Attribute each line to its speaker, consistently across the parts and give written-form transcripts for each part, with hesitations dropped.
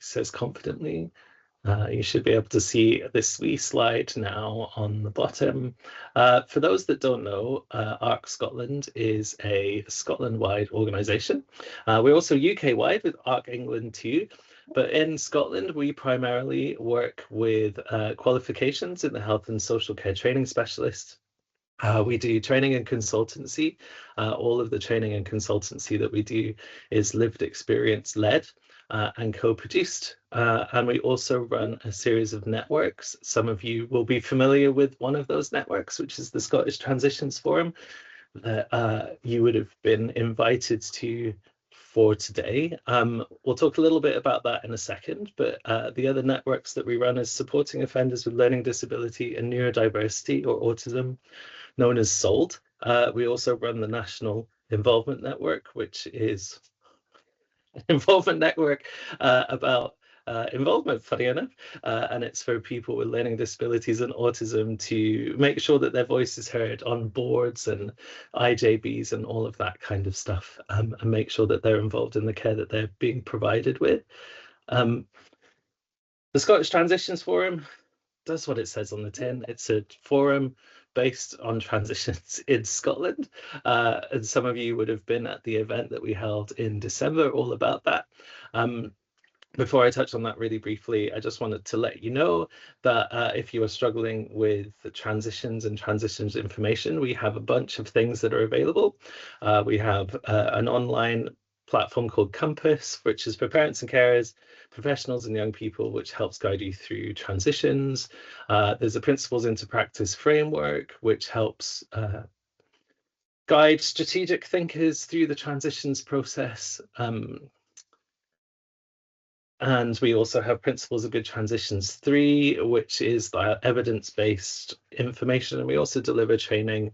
Speaker 1: says confidently. You should be able to see this wee slide now on the bottom. For those that don't know, ARC Scotland is a Scotland-wide organisation. We're also UK-wide with ARC England too, but in Scotland we primarily work with qualifications in the health and social care training specialist. We do training and consultancy. All of the training and consultancy that we do is lived experience led and co-produced. And we also run a series of networks. Some of you will be familiar with one of those networks, which is the Scottish Transitions Forum, that you would have been invited to for today. We'll talk a little bit about that in a second, but the other networks that we run is supporting offenders with learning disability and neurodiversity or autism, known as SOLD. We also run the National Involvement Network, which is an involvement network about involvement, funny enough, and it's for people with learning disabilities and autism to make sure that their voice is heard on boards and IJBs and all of that kind of stuff, and make sure that they're involved in the care that they're being provided with. The Scottish Transitions Forum does what it says on the tin. It's a forum based on transitions in Scotland. And some of you would have been at the event that we held in December, all about that. Before I touch on that really briefly, I just wanted to let you know that if you are struggling with transitions and transitions information, we have a bunch of things that are available. We have an online platform called Compass, which is for parents and carers, professionals and young people, which helps guide you through transitions. There's a Principles into Practice framework, which helps guide strategic thinkers through the transitions process. And we also have Principles of Good Transitions 3, which is the evidence-based information. And we also deliver training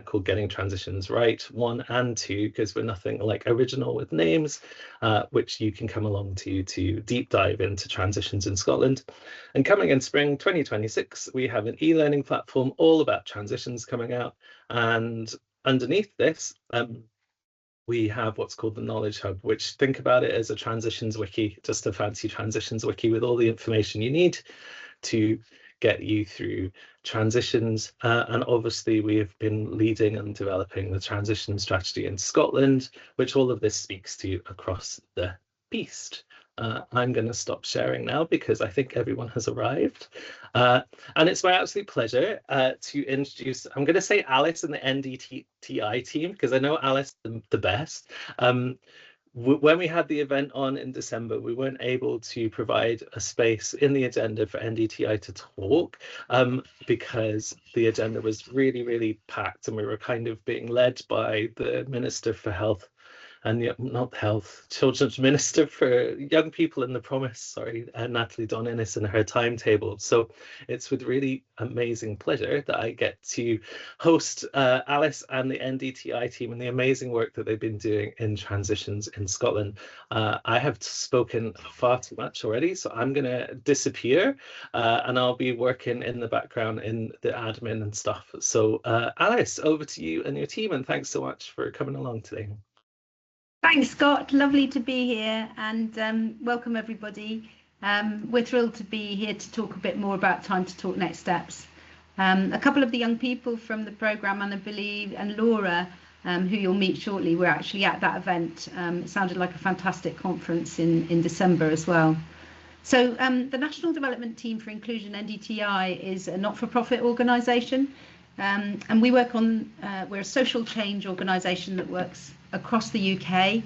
Speaker 1: called Getting Transitions Right 1 and 2, because we're nothing like original with names, which you can come along to deep dive into transitions in Scotland. And coming in spring 2026, we have an e-learning platform all about transitions coming out. And underneath this, we have what's called the Knowledge Hub, which, think about it as a transitions wiki, just a fancy transitions wiki with all the information you need to get you through transitions. And obviously we have been leading and developing the transition strategy in Scotland, which all of this speaks to across the beast. I'm going to stop sharing now because I think everyone has arrived. And it's my absolute pleasure to introduce, I'm going to say Alice and the Ndti team, because I know Alice the best. When we had the event on in December, we weren't able to provide a space in the agenda for Ndti to talk because the agenda was really, really packed, and we were kind of being led by the Minister for Health and not health, children's minister for young people in the promise, sorry, Natalie Don Innes, and her timetable. So it's with really amazing pleasure that I get to host Alice and the Ndti team and the amazing work that they've been doing in transitions in Scotland. I have spoken far too much already, so I'm going to disappear and I'll be working in the background in the admin and stuff. So Alice, over to you and your team, and thanks so much for coming along today.
Speaker 2: Thanks, Scott. Lovely to be here, and welcome everybody. We're thrilled to be here to talk a bit more about Time to Talk Next Steps. A couple of the young people from the programme, Anna Billy and Laura, who you'll meet shortly, were actually at that event. It sounded like a fantastic conference in December as well. So the National Development Team for Inclusion, Ndti, is a not-for-profit organisation, and we work on, we're a social change organisation that works across the UK,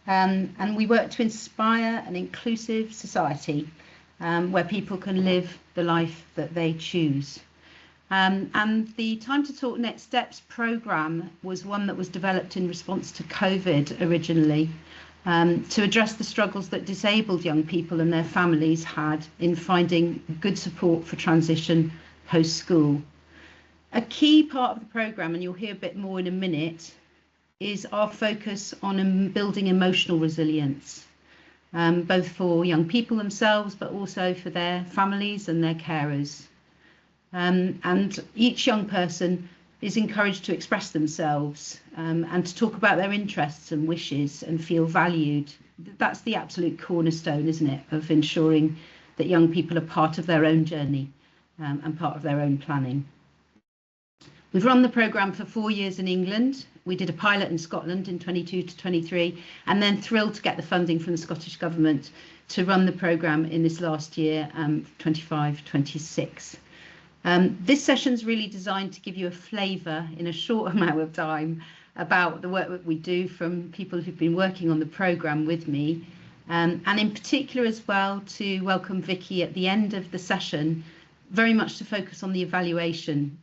Speaker 2: and we work to inspire an inclusive society where people can live the life that they choose. And the Time to Talk Next Steps programme was one that was developed in response to COVID originally, to address the struggles that disabled young people and their families had in finding good support for transition post-school. A key part of the programme, and you'll hear a bit more in a minute, is our focus on building emotional resilience, both for young people themselves, but also for their families and their carers. And each young person is encouraged to express themselves and to talk about their interests and wishes and feel valued that's the absolute cornerstone, isn't it, of ensuring that young people are part of their own journey and part of their own planning. We've run the programme for 4 years in England. We did a pilot in Scotland in 22 to 23, and then thrilled to get the funding from the Scottish Government to run the programme in this last year, 25-26. This session's really designed to give you a flavour in a short amount of time about the work that we do from people who've been working on the programme with me, and in particular as well to welcome Vicky at the end of the session, very much to focus on the evaluation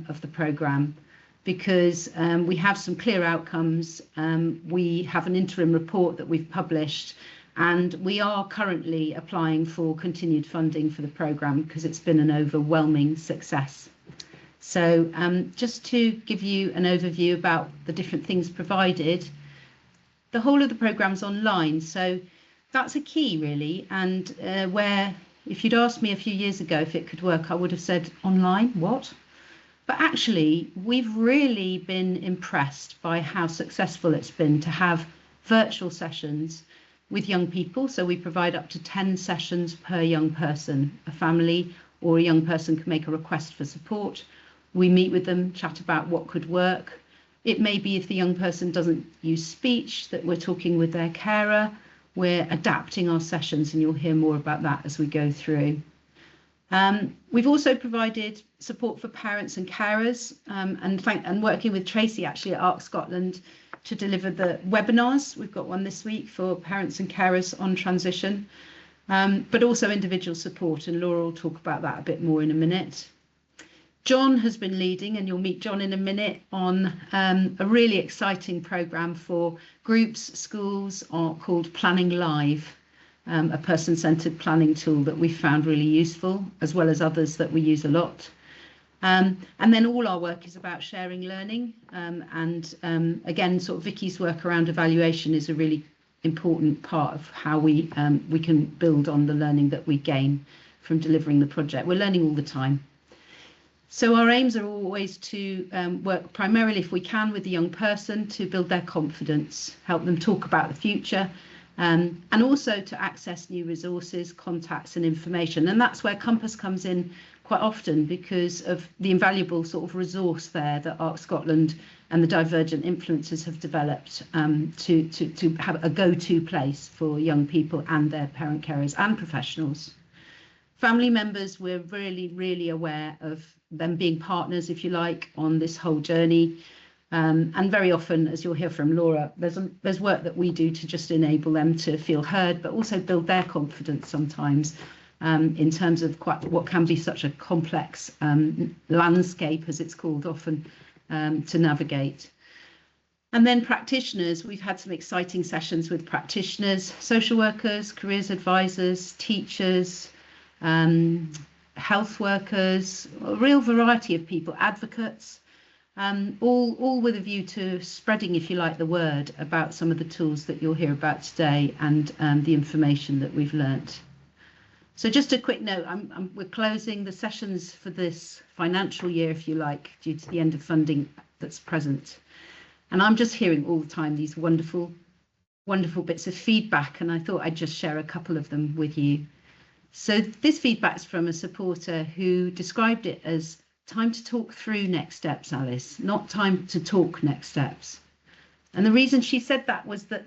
Speaker 2: of the programme, because we have some clear outcomes. We have an interim report that we've published, and we are currently applying for continued funding for the programme because it's been an overwhelming success. So just to give you an overview about the different things provided, the whole of the programme's online, so that's a key really, and where if you'd asked me a few years ago if it could work, I would have said online, what? But actually, we've really been impressed by how successful it's been to have virtual sessions with young people. So we provide up to 10 sessions per young person. A family or a young person can make a request for support. We meet with them, chat about what could work. It may be if the young person doesn't use speech that we're talking with their carer. We're adapting our sessions, and you'll hear more about that as we go through. We've also provided support for parents and carers, and working with Tracy actually at ARC Scotland to deliver the webinars. We've got one this week for parents and carers on transition, but also individual support, and Laura will talk about that a bit more in a minute. John has been leading, and you'll meet John in a minute, on a really exciting programme for groups, schools, called Planning Live, a person-centred planning tool that we found really useful, as well as others that we use a lot. And then all our work is about sharing learning, and again, sort of Vicky's work around evaluation is a really important part of how we can build on the learning that we gain from delivering the project. We're learning all the time. So our aims are always to work primarily, if we can, with the young person to build their confidence, help them talk about the future, and also to access new resources, contacts and information. And that's where Compass comes in quite often, because of the invaluable sort of resource there that ARC Scotland and the Divergent Influencers have developed to have a go-to place for young people and their parent carers and professionals. Family members, we're really, really aware of them being partners, if you like, on this whole journey. And very often, as you'll hear from Laura, there's work that we do to just enable them to feel heard, but also build their confidence sometimes in terms of what can be such a complex landscape, as it's called often, to navigate. And then practitioners, we've had some exciting sessions with practitioners, social workers, careers advisors, teachers, health workers, a real variety of people, advocates, all with a view to spreading, if you like, the word about some of the tools that you'll hear about today and the information that we've learnt. So just a quick note, we're closing the sessions for this financial year, if you like, due to the end of funding that's present. And I'm just hearing all the time these wonderful, wonderful bits of feedback, and I thought I'd just share a couple of them with you. So this feedback's from a supporter who described it as time to talk through next steps, Alice, not time to talk next steps. And the reason she said that was that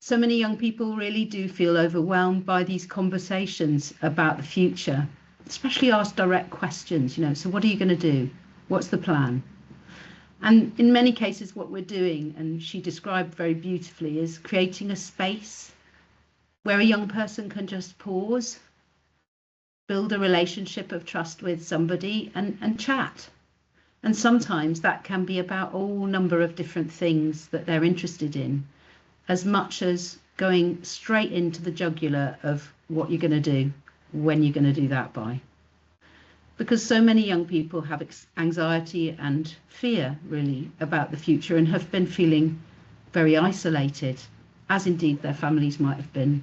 Speaker 2: so many young people really do feel overwhelmed by these conversations about the future, especially ask direct questions, so what are you going to do? What's the plan? And in many cases, what we're doing, and she described very beautifully, is creating a space where a young person can just pause, build a relationship of trust with somebody and chat. And sometimes that can be about all number of different things that they're interested in, as much as going straight into the jugular of what you're going to do, when you're going to do that by. Because so many young people have anxiety and fear, really, about the future and have been feeling very isolated, as indeed their families might have been.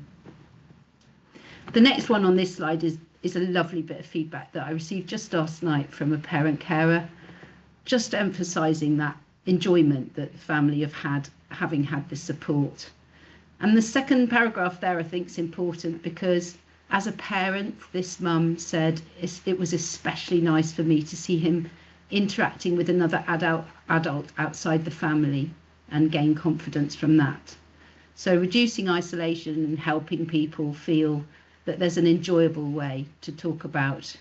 Speaker 2: The next one on this slide is a lovely bit of feedback that I received just last night from a parent carer, just emphasising that enjoyment that the family have had, having had this support. And the second paragraph there, I think, is important because as a parent, this mum said it was especially nice for me to see him interacting with another adult outside the family and gain confidence from that. So reducing isolation and helping people feel that there's an enjoyable way to talk about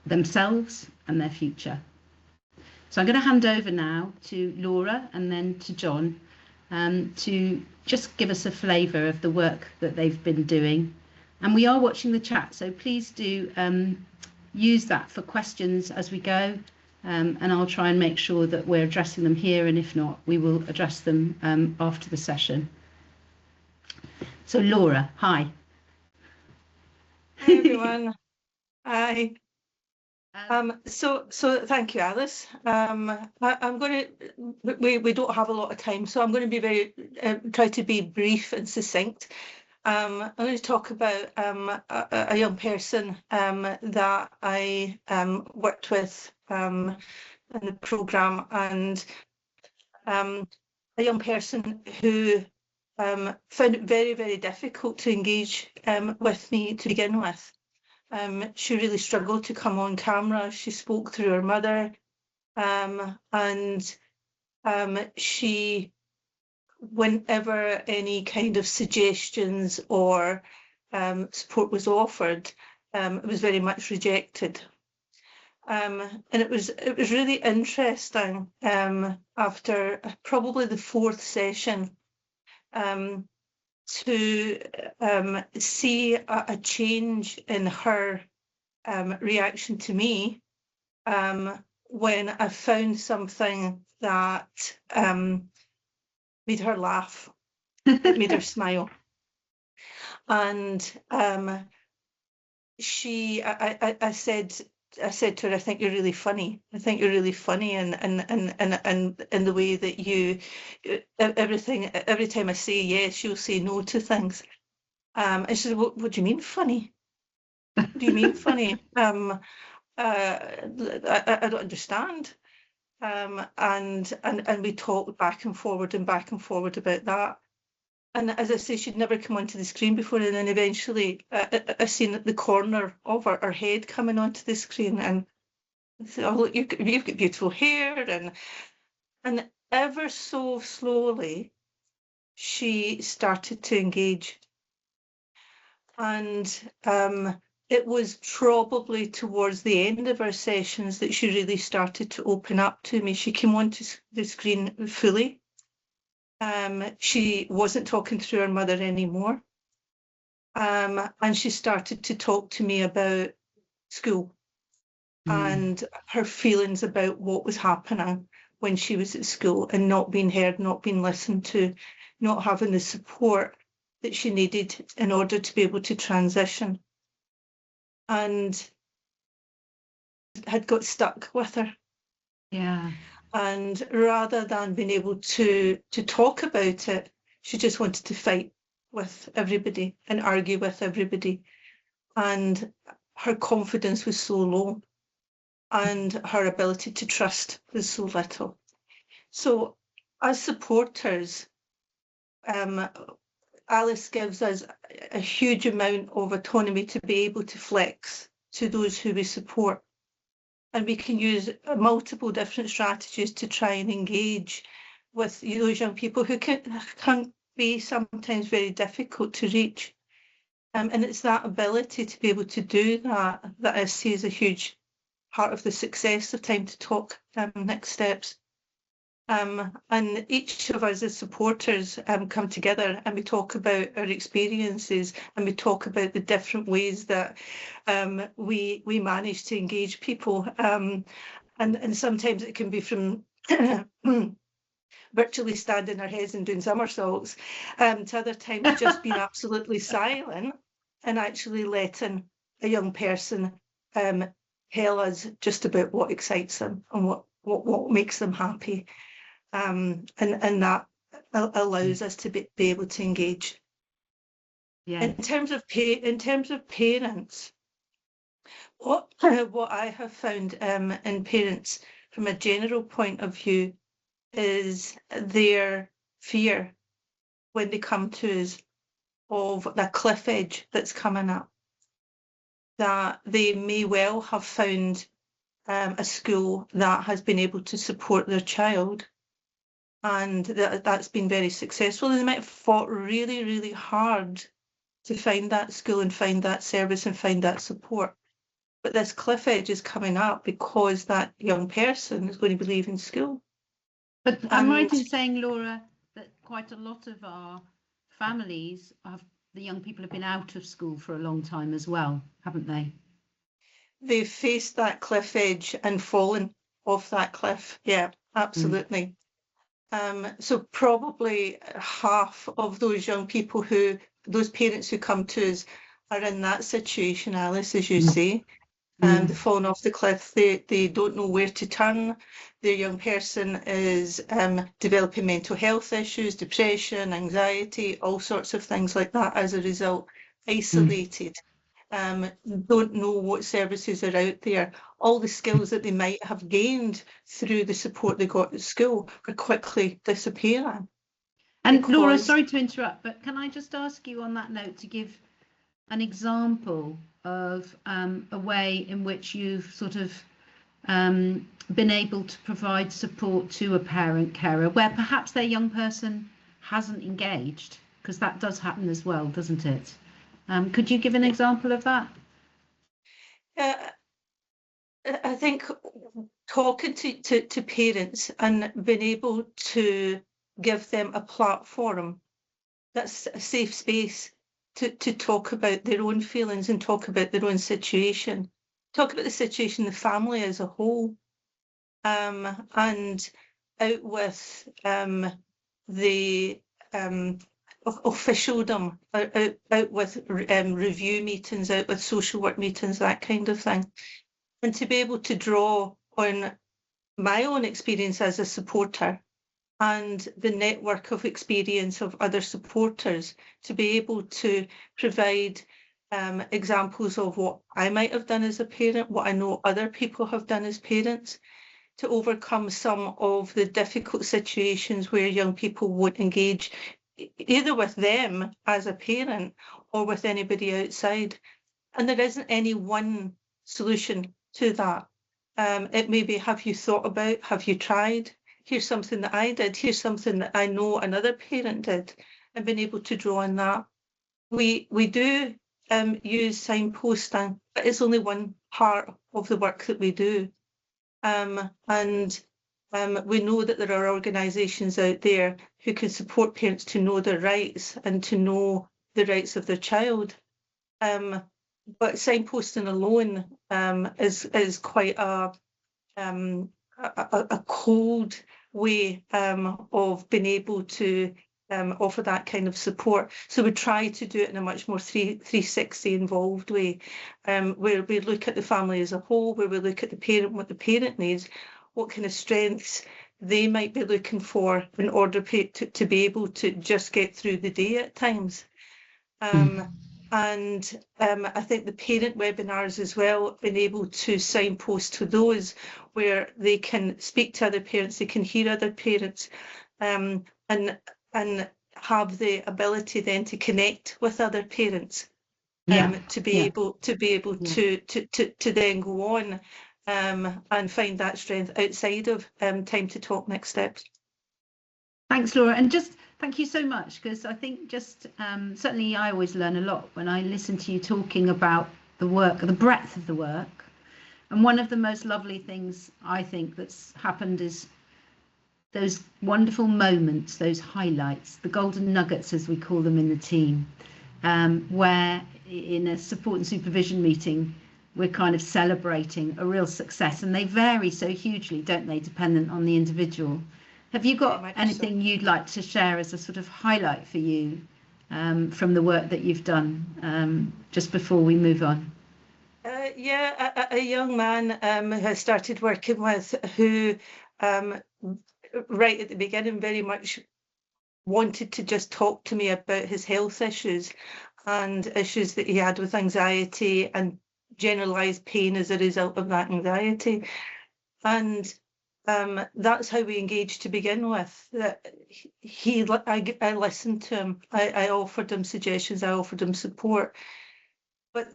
Speaker 2: themselves and their future. So I'm going to hand over now to Laura and then to John to just give us a flavour of the work that they've been doing. And we are watching the chat, so please do use that for questions as we go. And I'll try and make sure that we're addressing them here, and if not, we will address them after the session. So Laura, hi.
Speaker 3: Hi everyone. Hi. So thank you, Alice. I'm going to. We don't have a lot of time, so I'm going to be try to be brief and succinct. I'm going to talk about a young person that I worked with in the programme, and a young person who found it very, very difficult to engage with me to begin with. She really struggled to come on camera. She spoke through her mother, and she, whenever any kind of suggestions or support was offered, it was very much rejected. And it was really interesting after probably the fourth session to see a change in her reaction to me when I found something that made her laugh, it made her smile. And I said to her, I think you're really funny. I think you're really funny, and the way that you every time I say yes, you'll say no to things. And she said, what do you mean funny? What do you mean funny? I don't understand. And we talked back and forward about that. And as I say, she'd never come onto the screen before, and then eventually I seen the corner of her head coming onto the screen, and I said, oh, look, you've got beautiful hair, and ever so slowly she started to engage. And it was probably towards the end of our sessions that she really started to open up to me. She came onto the screen fully. She wasn't talking through her mother anymore. And she started to talk to me about school and her feelings about what was happening when she was at school and not being heard, not being listened to, not having the support that she needed in order to be able to transition. And had got stuck with her.
Speaker 2: Yeah.
Speaker 3: And rather than being able to talk about it, she just wanted to fight with everybody and argue with everybody. And her confidence was so low, and her ability to trust was so little. So as supporters, Alice gives us a huge amount of autonomy to be able to flex to those who we support. And we can use multiple different strategies to try and engage with those young people who can be sometimes very difficult to reach. And it's that ability to be able to do that I see as a huge part of the success of Time to Talk Next Steps. And each of us as supporters come together and we talk about our experiences, and we talk about the different ways that we manage to engage people. And sometimes it can be from virtually standing our heads and doing somersaults, to other times just being absolutely silent and actually letting a young person tell us just about what excites them and what makes them happy. And that allows us to be able to engage.
Speaker 2: Yeah.
Speaker 3: In terms of parents, what I have found in parents from a general point of view is their fear when they come to us of the cliff edge that's coming up, that they may well have found a school that has been able to support their child, and that's been very successful. They might have fought really, really hard to find that school and find that service and find that support. But this cliff edge is coming up because that young person is going to be leaving school.
Speaker 2: But I'm right in saying, Laura, that quite a lot of our families the young people have been out of school for a long time as well, haven't they?
Speaker 3: They've faced that cliff edge and fallen off that cliff. Yeah, absolutely. So probably half of those young people those parents who come to us are in that situation, Alice, as you say. They've fallen off the cliff. They don't know where to turn. The young person is developing mental health issues, depression, anxiety, all sorts of things like that as a result, isolated. Don't know what services are out there. All the skills that they might have gained through the support they got at school are quickly disappearing.
Speaker 2: And Laura, sorry to interrupt, but can I just ask you on that note to give an example of a way in which you've sort of been able to provide support to a parent carer where perhaps their young person hasn't engaged, because that does happen as well, doesn't it? Could you give an example of that?
Speaker 3: I think talking to parents and being able to give them a platform that's a safe space to talk about their own feelings and talk about their own situation, talk about the situation of the family as a whole, and out with the officialdom, out with review meetings, out with social work meetings, that kind of thing. And to be able to draw on my own experience as a supporter and the network of experience of other supporters, to be able to provide examples of what I might have done as a parent, what I know other people have done as parents, to overcome some of the difficult situations where young people won't engage either with them as a parent or with anybody outside. And there isn't any one solution to that. It may be, have you thought about, have you tried? Here's something that I did, here's something that I know another parent did, and been able to draw on that. We do use signposting, but it's only one part of the work that we do. And we know that there are organisations out there who can support parents to know their rights and to know the rights of their child. But signposting alone is quite a cold way of being able to offer that kind of support. So we try to do it in a much more 360 involved way, where we look at the family as a whole, where we look at the parent, what the parent needs, what kind of strengths they might be looking for in order to be able to just get through the day at times. And I think the parent webinars as well, being able to signpost to those where they can speak to other parents, they can hear other parents, and have the ability then to connect with other parents, to be able to then go on and find that strength outside of Time to Talk Next Steps.
Speaker 2: Thanks, Laura, and just thank you so much, because I think just certainly I always learn a lot when I listen to you talking about the work, the breadth of the work. And one of the most lovely things I think that's happened is those wonderful moments, those highlights, the golden nuggets as we call them in the team, where in a support and supervision meeting we're kind of celebrating a real success, and they vary so hugely, don't they, dependent on the individual. Have you got anything you'd like to share as a sort of highlight for you from the work that you've done just before we move on?
Speaker 3: A young man has started working with who right at the beginning very much wanted to just talk to me about his health issues and issues that he had with anxiety and generalised pain as a result of that anxiety. And that's how we engaged to begin with. That I listened to him. I offered him suggestions. I offered him support. But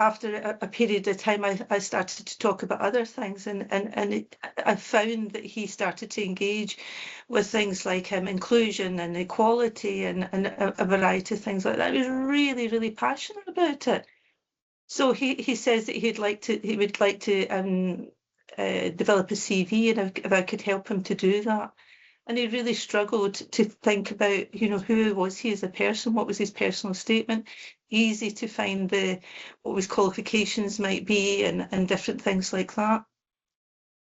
Speaker 3: after a period of time, I started to talk about other things, and I found that he started to engage with things like inclusion and equality and a variety of things like that. He was really, really passionate about it. So he says that he would like to develop a CV, and if I could help him to do that. And he really struggled to think about, who was he as a person? What was his personal statement? Easy to find what his qualifications might be and different things like that.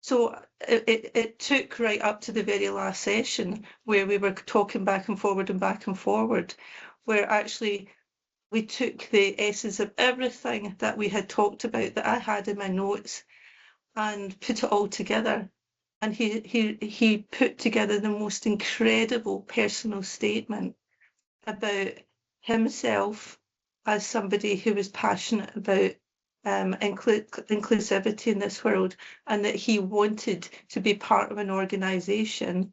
Speaker 3: So it took right up to the very last session where we were talking back and forward, where actually we took the essence of everything that we had talked about that I had in my notes and put it all together. And he put together the most incredible personal statement about himself as somebody who was passionate about inclusivity in this world, and that he wanted to be part of an organisation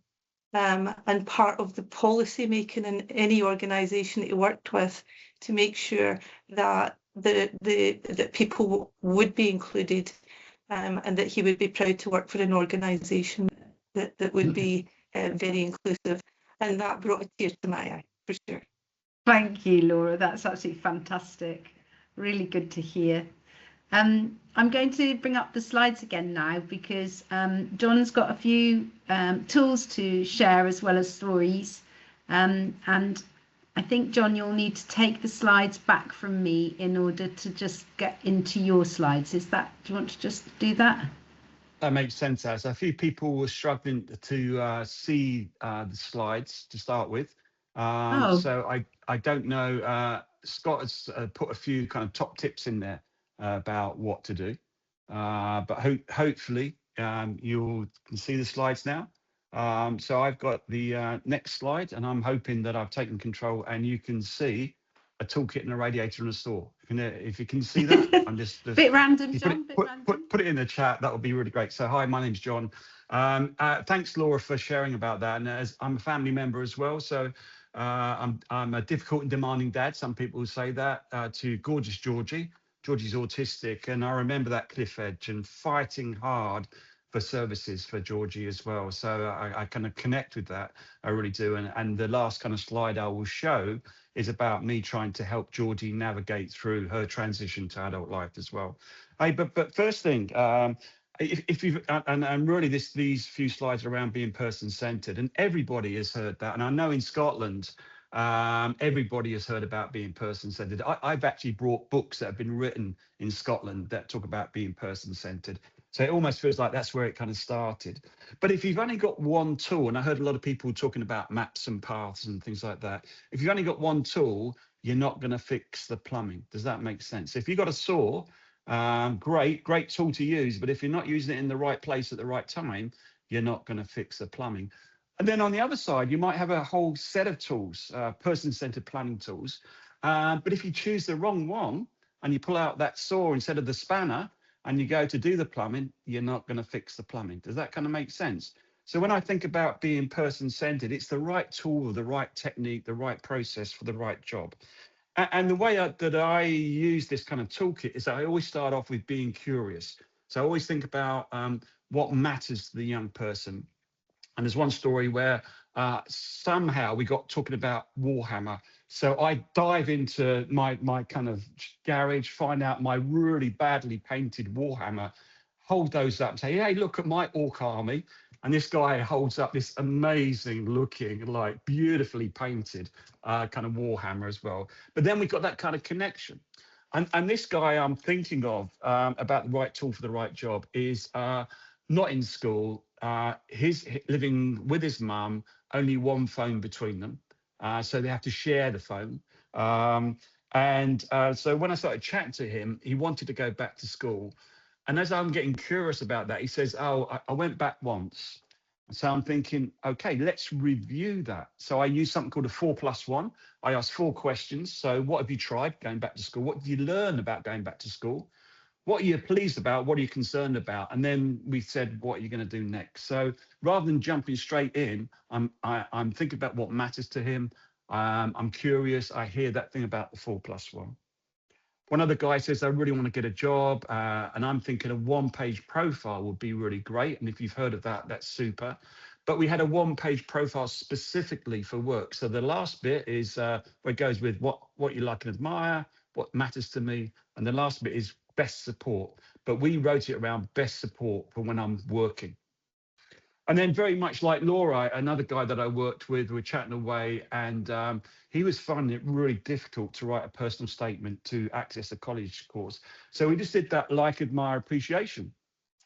Speaker 3: and part of the policy making in any organisation that he worked with to make sure that that people would be included. And that he would be proud to work for an organisation that would be very inclusive. And that brought a tear to my eye, for sure.
Speaker 2: Thank you, Laura. That's absolutely fantastic. Really good to hear. I'm going to bring up the slides again now because John's got a few tools to share as well as stories. And I think, John, you'll need to take the slides back from me in order to just get into your slides. Do you want to just do that?
Speaker 4: That makes sense, As. A few people were struggling to see the slides to start with. So I don't know. Scott has put a few kind of top tips in there about what to do. But hopefully you can see the slides now. So I've got the next slide, and I'm hoping that I've taken control and you can see a toolkit and a radiator in a store. If you can see that, I'm just
Speaker 2: bit random, John.
Speaker 4: Put it in the chat. That would be really great. So hi, my name's John. Thanks, Laura, for sharing about that. And as I'm a family member as well, so I'm a difficult and demanding dad. Some people say that to gorgeous Georgie. Georgie's autistic, and I remember that cliff edge and fighting hard for services for Georgie as well. So I kind of connect with that. I really do. And the last kind of slide I will show is about me trying to help Georgie navigate through her transition to adult life as well. Hey, but first thing, if you've and really these few slides around being person-centered, and everybody has heard that. And I know in Scotland, everybody has heard about being person-centered. I've actually brought books that have been written in Scotland that talk about being person-centered. So it almost feels like that's where it kind of started. But if you've only got one tool, and I heard a lot of people talking about maps and paths and things like that, if you've only got one tool, you're not going to fix the plumbing. Does that make sense? If you've got a saw, great tool to use, but if you're not using it in the right place at the right time, you're not going to fix the plumbing. And then on the other side, you might have a whole set of tools, person-centered planning tools. But if you choose the wrong one and you pull out that saw instead of the spanner and you go to do the plumbing, you're not going to fix the plumbing. Does that kind of make sense? So when I think about being person-centered, it's the right tool, the right technique, the right process for the right job. And the way that I use this kind of toolkit is I always start off with being curious. So I always think about what matters to the young person. And there's one story where somehow we got talking about Warhammer. So I dive into my kind of garage, find out my really badly painted Warhammer, hold those up and say, hey, look at my orc army. And this guy holds up this amazing looking, like beautifully painted kind of Warhammer as well. But then we've got that kind of connection. And this guy I'm thinking of about the right tool for the right job is not in school. He's living with his mum, only one phone between them. So they have to share the phone. So when I started chatting to him, he wanted to go back to school. And as I'm getting curious about that, he says, oh, I went back once. So I'm thinking, okay, let's review that. So I use something called a 4+1. I ask 4 questions. So what have you tried going back to school? What did you learn about going back to school? what are you pleased about? What are you concerned about? And then we said, what are you going to do next? So rather than jumping straight in, I'm thinking about what matters to him. I'm curious. I hear that thing about the 4+1. One other guy says, I really want to get a job. And I'm thinking a one-page profile would be really great. And if you've heard of that, that's super. But we had a one-page profile specifically for work. So the last bit is where it goes with what you like and admire, what matters to me. And the last bit is best support. But we wrote it around best support for when I'm working. And then very much like Laura, another guy that I worked with, we were chatting away, and he was finding it really difficult to write a personal statement to access a college course. So we just did that like, admire, appreciation.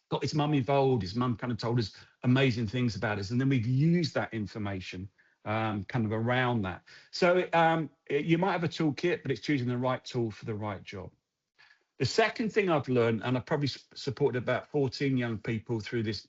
Speaker 4: Got his mum involved. His mum kind of told us amazing things about us. And then we've used that information kind of around that. So you might have a toolkit, but it's choosing the right tool for the right job. The second thing I've learned, and I probably supported about 14 young people through this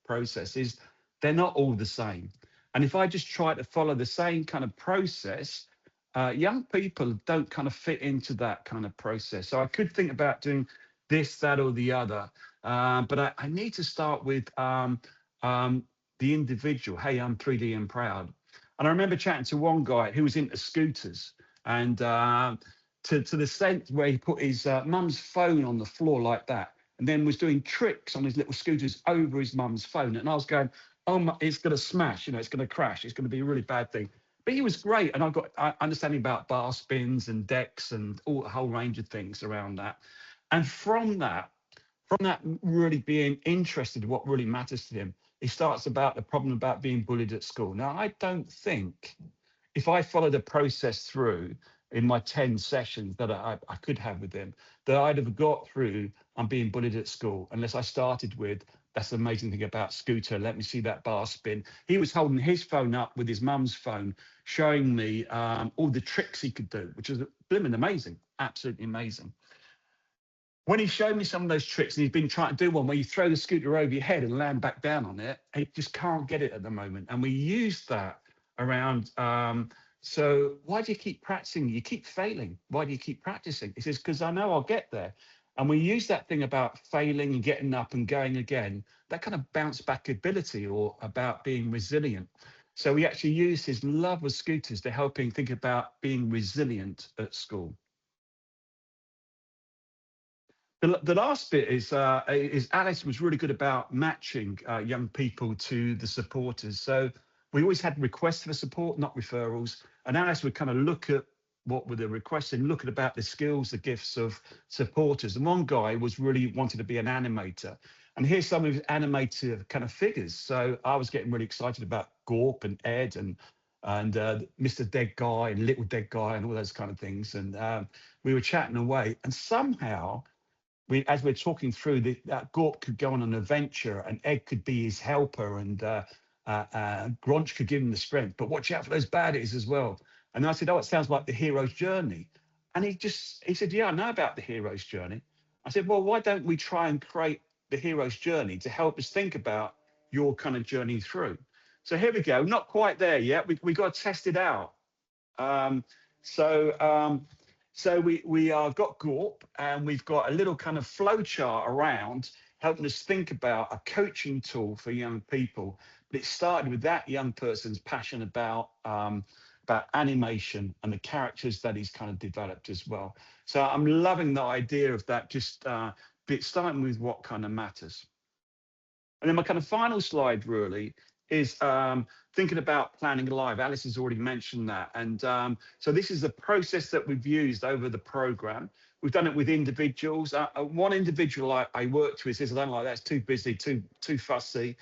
Speaker 4: process, is they're not all the same. And if I just try to follow the same kind of process, young people don't kind of fit into that kind of process. So I could think about doing this, that, or the other. But I need to start with the individual. Hey, I'm 3D and proud. And I remember chatting to one guy who was into scooters, and to the sense where he put his mum's phone on the floor like that, and then was doing tricks on his little scooters over his mum's phone. And I was going, oh, my, it's going to smash, it's going to crash. It's going to be a really bad thing. But he was great. And I got understanding about bar spins and decks and a whole range of things around that. And from that really being interested in what really matters to him, he starts about the problem about being bullied at school. Now, I don't think if I followed the process through in my 10 sessions that I could have with him, that I'd have got through I'm being bullied at school, unless I started with, that's the amazing thing about scooter, let me see that bar spin. He was holding his phone up with his mum's phone, showing me all the tricks he could do, which was blimmin' amazing, absolutely amazing. When he showed me some of those tricks, and he's been trying to do one where you throw the scooter over your head and land back down on it, he just can't get it at the moment. And we used that around, so why do you keep practicing? You keep failing. Why do you keep practicing? He says, because I know I'll get there. And we use that thing about failing and getting up and going again, that kind of bounce back ability, or about being resilient. So we actually use his love of scooters to help him think about being resilient at school. The last bit is Alice was really good about matching young people to the supporters. So we always had requests for support, not referrals. And Alice would kind of look at what were the requests and look at about the skills, the gifts of supporters. And one guy was really wanted to be an animator. And here's some of his animator kind of figures. So I was getting really excited about Gorp and Ed and Mr. Dead Guy and Little Dead Guy and all those kind of things. And we were chatting away, and somehow, as we're talking through, that Gorp could go on an adventure, and Ed could be his helper, and Gronch could give him the strength. But watch out for those baddies as well. And I said, oh, it sounds like the hero's journey. And he said, yeah, I know about the hero's journey. I said, well, why don't we try and create the hero's journey to help us think about your kind of journey through? So here we go. Not quite there yet. We got to test it out. So we got Gorp, and we've got a little kind of flow chart around helping us think about a coaching tool for young people. But it started with that young person's passion about animation and the characters that he's kind of developed as well. So I'm loving the idea of that, just starting with what kind of matters. And then my kind of final slide really is thinking about planning live. Alice has already mentioned that. And so this is a process that we've used over the program. We've done it with individuals. One individual I worked with says, I don't like that, it's too busy, too fussy.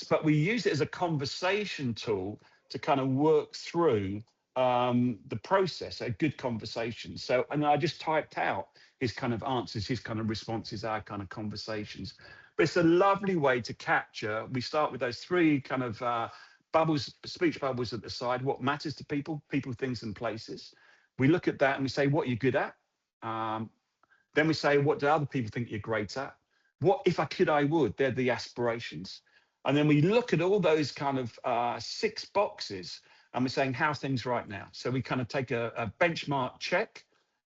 Speaker 4: But we use it as a conversation tool to kind of work through the process, a good conversation. So, and I just typed out his kind of answers, his kind of responses, our kind of conversations. But it's a lovely way to capture. We start with those three kind of bubbles, speech bubbles at the side, what matters to people, things and places. We look at that and we say, what are you good at? Then we say, what do other people think you're great at? What, if I could, I would. They're the aspirations. And then we look at all those kind of 6 boxes, and we're saying, how's things right now? So we kind of take a benchmark check.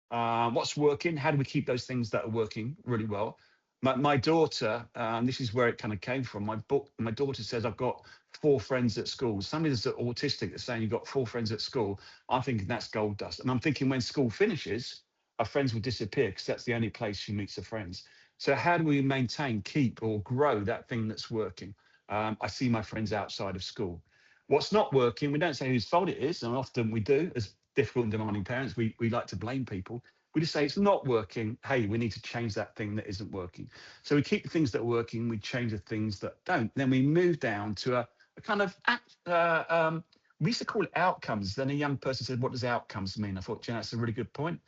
Speaker 4: What's working? How do we keep those things that are working really well? My daughter, this is where it kind of came from. My daughter says, I've got 4 friends at school. Somebody that's autistic that's saying you've got 4 friends at school. I'm thinking that's gold dust. And I'm thinking when school finishes, our friends will disappear because that's the only place she meets her friends. So how do we maintain, keep or grow that thing that's working? I see my friends outside of school. What's not working, we don't say whose fault it is, and often we do, as difficult and demanding parents, we like to blame people. We just say it's not working. Hey, we need to change that thing that isn't working. So we keep the things that are working, we change the things that don't. Then we move down to a kind of, we used to call it outcomes. Then a young person said, what does outcomes mean? I thought, that's a really good point.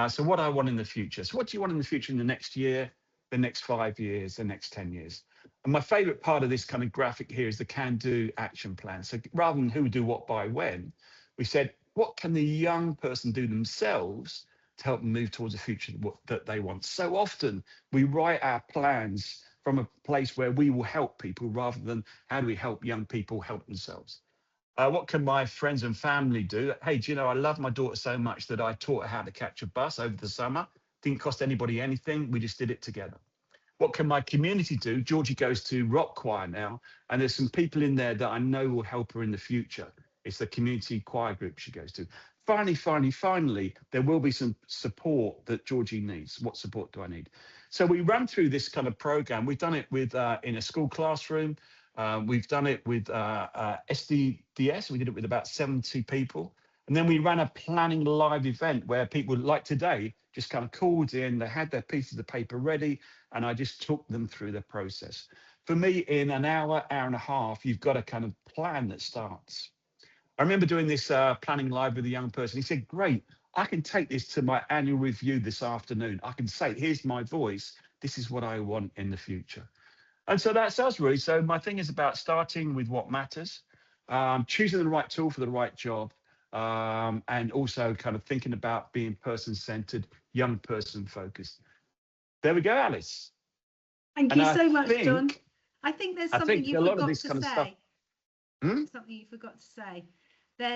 Speaker 4: So what I want in the future. So what do you want in the future in the next year, the next 5 years, the next 10 years? And my favorite part of this kind of graphic here is the can-do action plan. So rather than who, do, what, by, when, we said, what can the young person do themselves to help them move towards a future that they want? So often we write our plans from a place where we will help people rather than how do we help young people help themselves? What can my friends and family do? Hey, do you know, I love my daughter so much that I taught her how to catch a bus over the summer. Didn't cost anybody anything. We just did it together. What can my community do? Georgie goes to rock choir now, and there's some people in there that I know will help her in the future. It's the community choir group she goes to. Finally, there will be some support that Georgie needs. What support do I need? So we run through this kind of program. We've done it with in a school classroom. We've done it with SDDS. We did it with about 70 people. And then we ran a planning live event where people like today just kind of called in, they had their pieces of paper ready, and I just took them through the process. For me, in an hour and a half, you've got a kind of plan that starts. I remember doing this planning live with a young person. He said, great, I can take this to my annual review this afternoon. I can say, here's my voice. This is what I want in the future. And so that's us really. So my thing is about starting with what matters, choosing the right tool for the right job, and also kind of thinking about being person-centered, young person focused. There we go, Alice.
Speaker 2: Thank you so much, John. I think there's something you forgot to say. Something you forgot to say.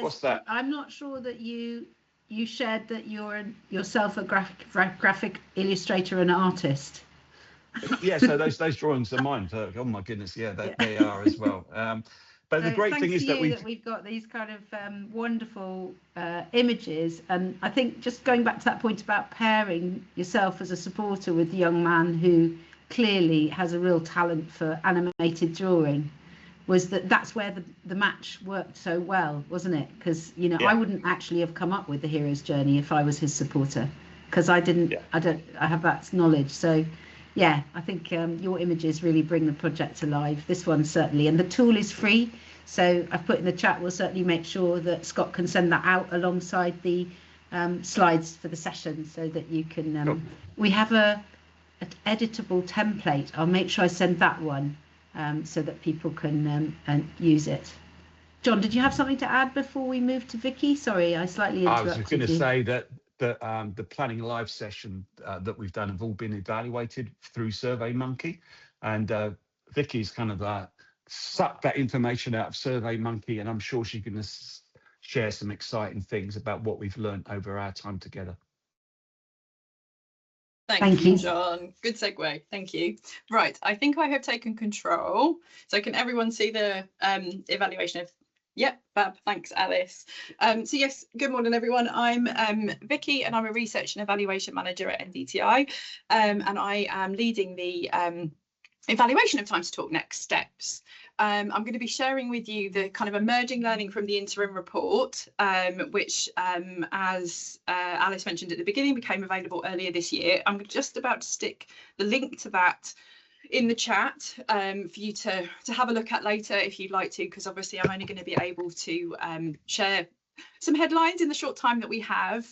Speaker 4: What's that?
Speaker 2: I'm not sure that you shared that you're yourself a graphic illustrator and artist.
Speaker 4: Yeah, so those drawings are mine. So, oh my goodness, yeah, they are as well. But the great thing is that we've got these kind of wonderful images, and I think just going back to that point about pairing yourself as a supporter with a young man who clearly has a real talent for animated drawing, was that's where the match worked so well, wasn't it? Because I wouldn't actually have come up with the hero's journey if I was his supporter, because I have that knowledge. So yeah, I think your images really bring the project to life. This one certainly, and the tool is free. So I've put in the chat, we'll certainly make sure that Scott can send that out alongside the slides for the session so that you can, we have an editable template. I'll make sure I send that one so that people can use it. John, did you have something to add before we move to Vicky? Sorry, I slightly interrupted you. I was going to say that the planning live session that we've done have all been evaluated through SurveyMonkey, and Vicky's kind of sucked that information out of SurveyMonkey, and I'm sure she's going to share some exciting things about what we've learned over our time together.
Speaker 5: Thank you, John. Good segue. Thank you. Right, I think I have taken control. So can everyone see the evaluation of? Yep, fab. Thanks, Alice. So yes, good morning, everyone. I'm Vicky, and I'm a research and evaluation manager at Ndti, and I am leading the evaluation of Time to Talk Next Steps. I'm going to be sharing with you the kind of emerging learning from the interim report, which, as Alice mentioned at the beginning, became available earlier this year. I'm just about to stick the link to that in the chat for you to have a look at later if you'd like to, because obviously I'm only going to be able to share some headlines in the short time that we have.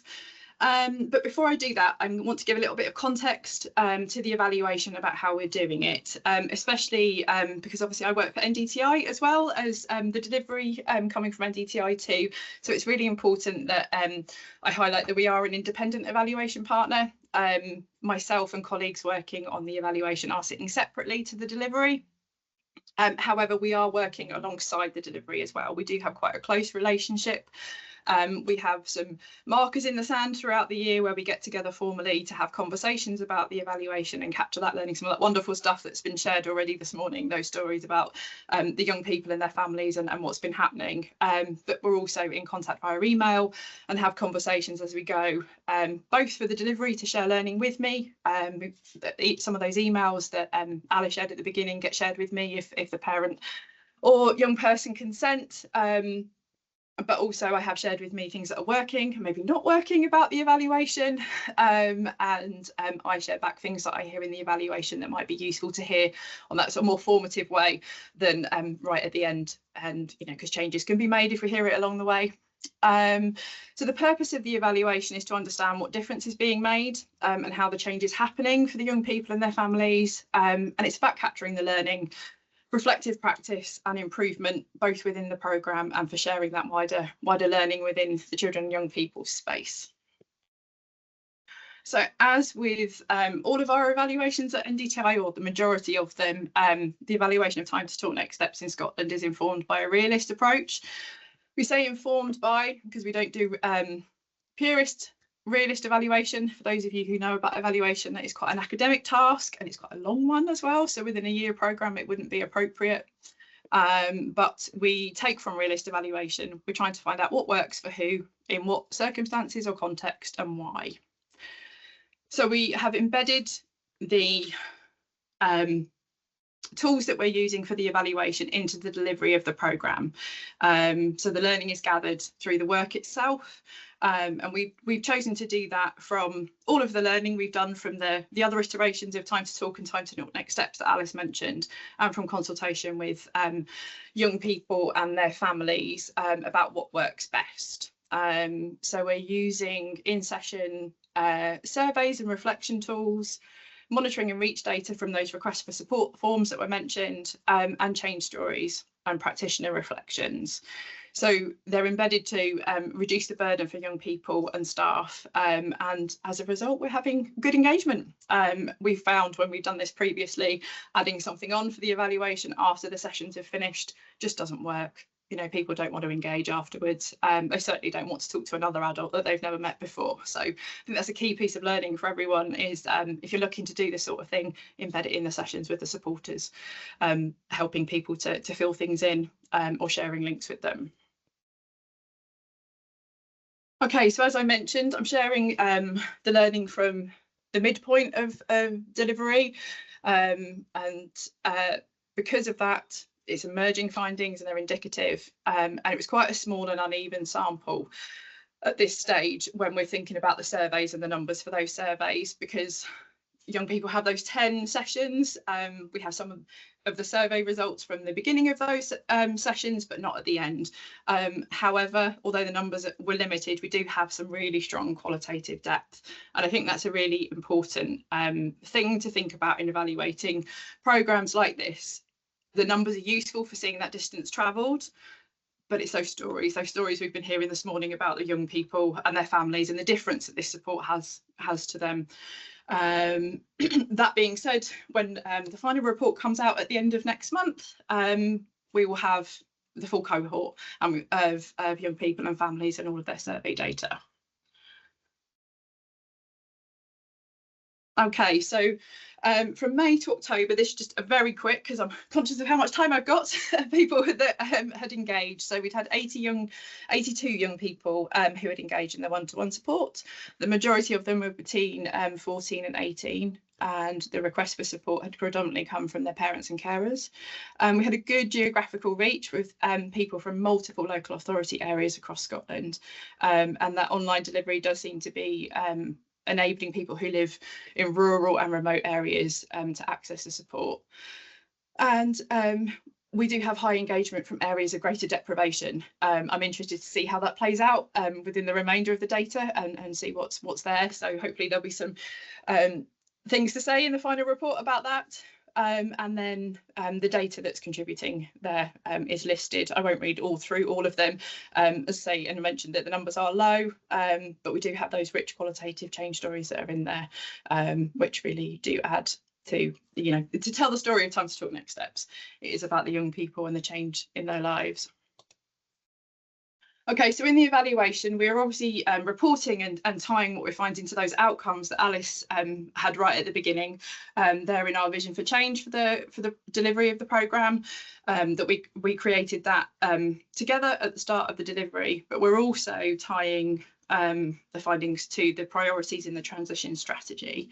Speaker 5: But before I do that, I want to give a little bit of context to the evaluation about how we're doing it, especially because obviously I work for Ndti as well as the delivery coming from Ndti too. So it's really important that I highlight that we are an independent evaluation partner. Myself and colleagues working on the evaluation are sitting separately to the delivery. However, we are working alongside the delivery as well. We do have quite a close relationship. We have some markers in the sand throughout the year where we get together formally to have conversations about the evaluation and capture that learning, some of that wonderful stuff that's been shared already this morning, those stories about the young people and their families and what's been happening. But we're also in contact via email and have conversations as we go, both for the delivery to share learning with me. Some of those emails that Alice shared at the beginning get shared with me if the parent or young person consent. But also I have shared with me things that are working and maybe not working about the evaluation, and I share back things that I hear in the evaluation that might be useful to hear on that sort of more formative way than right at the end, and because changes can be made if we hear it along the way. So the purpose of the evaluation is to understand what difference is being made and how the change is happening for the young people and their families, and it's about capturing the learning, reflective practice and improvement both within the programme and for sharing that wider learning within the children and young people space. So as with all of our evaluations at Ndti, or the majority of them, the evaluation of time to talk next steps in Scotland is informed by a realist approach. We say informed by because we don't do purist realist evaluation. For those of you who know about evaluation, that is quite an academic task and it's quite a long one as well, so within a year programme it wouldn't be appropriate, but we take from realist evaluation. We're trying to find out what works for who, in what circumstances or context, and why. So we have embedded the tools that we're using for the evaluation into the delivery of the programme. So the learning is gathered through the work itself, and we've chosen to do that from all of the learning we've done from the other iterations of Time to Talk and Time to Talk Next Steps that Alice mentioned, and from consultation with young people and their families about what works best. So we're using in-session surveys and reflection tools, monitoring and reach data from those requests for support forms that were mentioned, and change stories and practitioner reflections. So they're embedded to reduce the burden for young people and staff, and as a result we're having good engagement. We've found when we've done this previously, adding something on for the evaluation after the sessions have finished just doesn't work. People don't want to engage afterwards. They certainly don't want to talk to another adult that they've never met before. So I think that's a key piece of learning for everyone is if you're looking to do this sort of thing, embed it in the sessions with the supporters, helping people to fill things in or sharing links with them. Okay, so as I mentioned, I'm sharing the learning from the midpoint of delivery, and because of that, it's emerging findings and they're indicative, and it was quite a small and uneven sample at this stage when we're thinking about the surveys and the numbers for those surveys, because young people have those 10 sessions. We have some of the survey results from the beginning of those sessions, but not at the end. However, although the numbers were limited, we do have some really strong qualitative depth. And I think that's a really important thing to think about in evaluating programmes like this. The numbers are useful for seeing that distance travelled, but it's those stories we've been hearing this morning about the young people and their families and the difference that this support has to them. That being said, when the final report comes out at the end of next month, we will have the full cohort of young people and families and all of their survey data. Okay, so from May to October, this is just a very quick, because I'm conscious of how much time I've got, people that had engaged. So we'd had 82 young people who had engaged in the one-to-one support. The majority of them were between 14 and 18, and the requests for support had predominantly come from their parents and carers. We had a good geographical reach with people from multiple local authority areas across Scotland, and that online delivery does seem to be enabling people who live in rural and remote areas to access the support. And we do have high engagement from areas of greater deprivation. I'm interested to see how that plays out within the remainder of the data and see what's there. So hopefully there'll be some things to say in the final report about that. And then the data that's contributing there is listed. I won't read through all of them, as I say, and mentioned that the numbers are low, but we do have those rich qualitative change stories that are in there, which really do add to, to tell the story of Time to Talk Next Steps. It is about the young people and the change in their lives. Okay, so in the evaluation, we're obviously reporting and tying what we're finding to those outcomes that Alice had right at the beginning. They're in our vision for change for the delivery of the programme, that we created that together at the start of the delivery, but we're also tying the findings to the priorities in the transition strategy.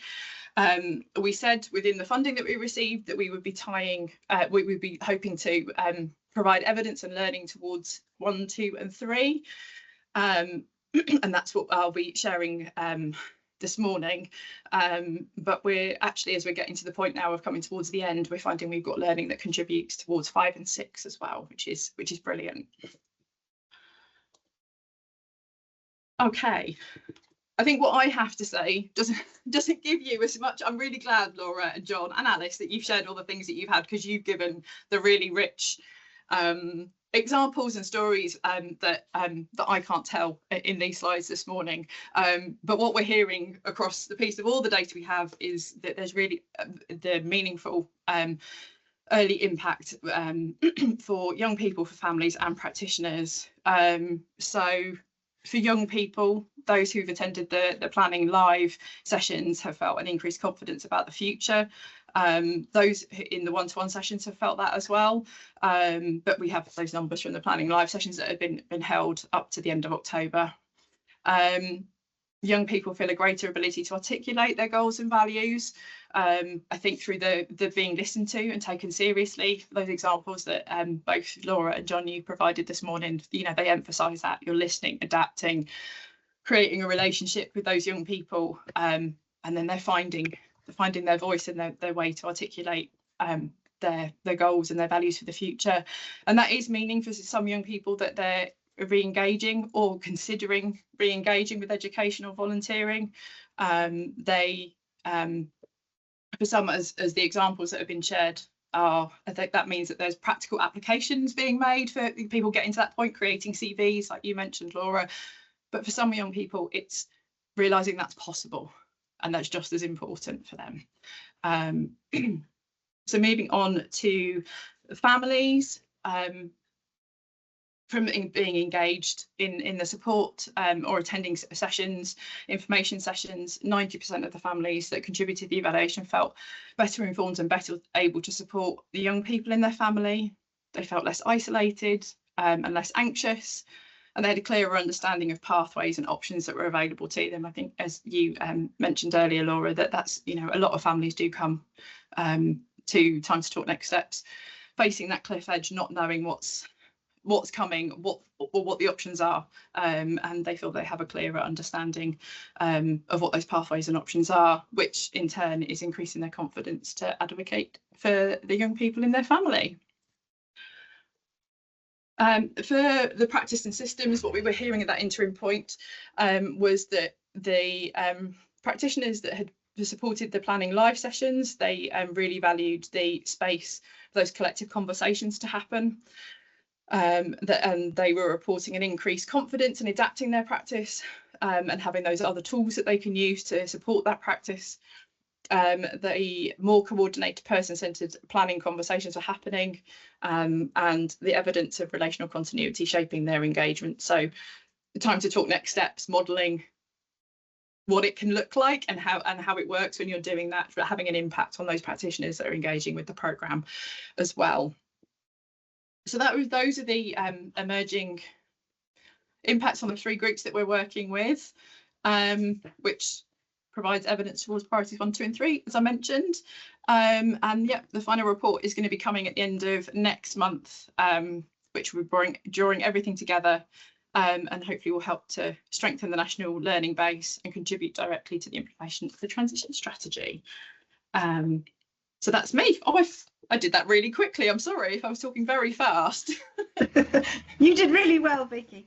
Speaker 5: We said within the funding that we received that we would be tying, we would be hoping to provide evidence and learning towards 1, 2 and 3, and that's what I'll be sharing this morning. But we're actually, as we're getting to the point now of coming towards the end, we're finding we've got learning that contributes towards 5 and 6 as well, which is brilliant. Okay. I think what I have to say doesn't give you as much. I'm really glad, Laura and John and Alice, that you've shared all the things that you've had, because you've given the really rich examples and stories that I can't tell in these slides this morning. But what we're hearing across the piece of all the data we have is that there's really the meaningful early impact for young people, for families and practitioners. So for young people, those who've attended the planning live sessions have felt an increased confidence about the future. Those in the one-to-one sessions have felt that as well. But we have those numbers from the planning live sessions that have been held up to the end of October. Young people feel a greater ability to articulate their goals and values. I think through the being listened to and taken seriously, those examples that both Laura and John you provided this morning, you know, they emphasise that you're listening, adapting, creating a relationship with those young people, and then they're finding their voice and their way to articulate their goals and their values for the future. And that is meaning for some young people that they're re-engaging or considering re-engaging with education or volunteering. For some, as the examples that have been shared are, I think that means that there's practical applications being made for people getting to that point, creating CVs like you mentioned, Laura. But for some young people, it's realising that's possible, and that's just as important for them. So moving on to families, from being engaged in the support or attending sessions, information sessions, 90% of the families that contributed to the evaluation felt better informed and better able to support the young people in their family. They felt less isolated and less anxious, and they had a clearer understanding of pathways and options that were available to them. I think, as you mentioned earlier, Laura, that's, you know, a lot of families do come to Time to Talk Next Steps facing that cliff edge, not knowing what's coming, what the options are, and they feel they have a clearer understanding of what those pathways and options are, which in turn is increasing their confidence to advocate for the young people in their family. For the practice and systems, what we were hearing at that interim point was that the practitioners that had supported the planning live sessions, they really valued the space for those collective conversations to happen. And they were reporting an increased confidence in adapting their practice and having those other tools that they can use to support that practice. The more coordinated, person-centred planning conversations are happening, and the evidence of relational continuity shaping their engagement. So the Time to Talk Next Steps, modelling what it can look like and how it works when you're doing that, having an impact on those practitioners that are engaging with the programme as well. So those are the emerging impacts on the 3 groups that we're working with, which provides evidence towards priorities 1, 2 and 3, as I mentioned. And yeah, the final report is going to be coming at the end of next month, which will drawing everything together and hopefully will help to strengthen the national learning base and contribute directly to the implementation of the transition strategy. So that's me. Oh, I did that really quickly. I'm sorry if I was talking very fast.
Speaker 2: You did really well, Vicky.